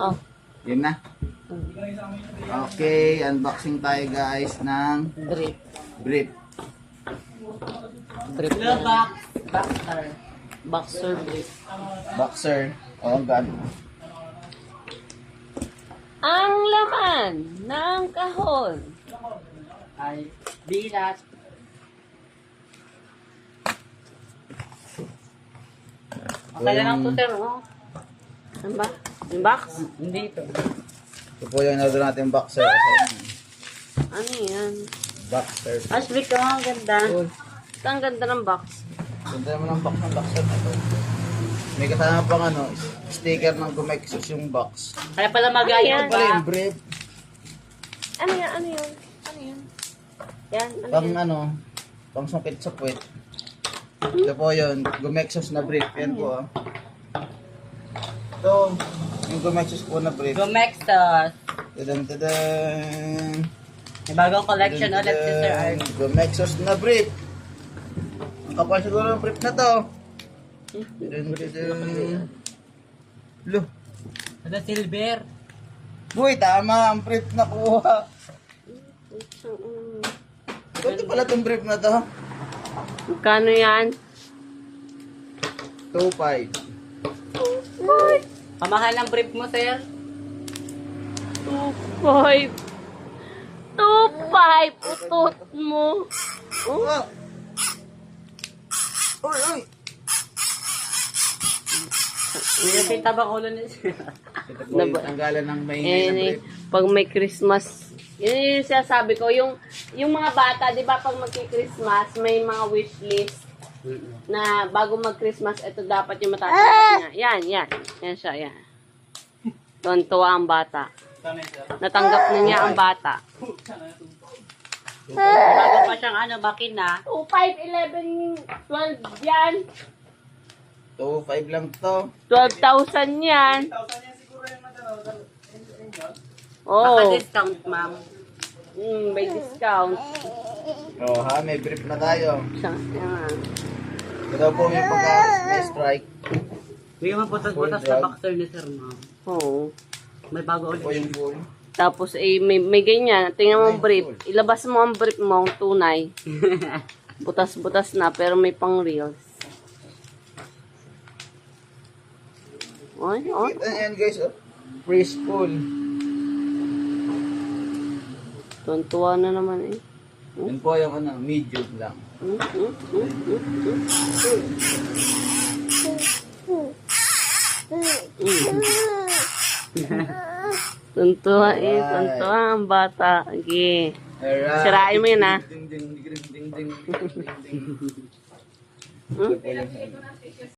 Oh. Yun na. Okay, unboxing tayo guys ng Brief. brief. Brief na. Boxer. Boxer brief. Boxer. Oh, God. Ang laman ng kahon Ay, bilat. Okay na lang to, sir, no? Ano ba? Yung box? Hindi ito. Ito po yung in-order natin boxer. Ano yan? Boxer. Asbik ko, ang ganda. Ito ang ganda ng box. Ganda naman ang box ng boxer na ito. May kasama pang ano, sticker ng Gumexus yung box. Kaya pala magayon Ayan. Pala pa. yung brief. Ano yan? Ano yun? Ano yun? Yan. Ano Pang yan? ano, pang sungkit sa puwet. Ito po yun, Gumexus na brief. Yan po ah. Ito, yung Gumexus po na brief. Gumexos. Tadan tadan. May bagong collection ulit si Sir Art. Gumexus na brief. Ang kapal siguro ng brief na to. Tadan tadan. Lo. Ano, silver? Boy, tama ang brief na kuha. Ito pala itong brief na to. Magkano yan? 2.5. Pamahal ng brief mo, sir? 2.5. 2.5. Utot mo. Oh. Uy, uy. Pinapita ba ulo ni sir? Ito po yung tanggalan ng maingay na Eh, brief. pag may Christmas, yun yung sinasabi ko, yung mga bata, di ba pag magki-Christmas, may mga wish list na bago mag-Christmas, ito dapat yung matatanggap niya. Yan. Yan siya, yan. Tuwan-tuwa ang bata. Natanggap na niya ang bata. Bago pa siyang ano, bakina. 2, 5, 11, 12 yan. 2.5 lang to. 12,000 yan. Oo. Maka-discount, ma'am. May discount. Oh, ha, may brief na tayo. Yan. Ito po yung pagka-strike. May mga butas-butas sa boxer ni sir, ma'am. Oo. May bago Ito po ulit. yung full. Tapos, may ganyan. Tingnan mo ang brief. Ilabas mo ang brief mo, ang tunay. Butas-butas na, pero may pang reels. Ay. Kita yan guys, oh. Preschool. Tuntua na naman eh. Yan po yung ano, medium lang. Tuntua eh. Tuntua ang bata. Okay. Alright. Sirain mo yun, ha? Ding, ding, ding, ding, ding, ding, ding, ding. Ito po yung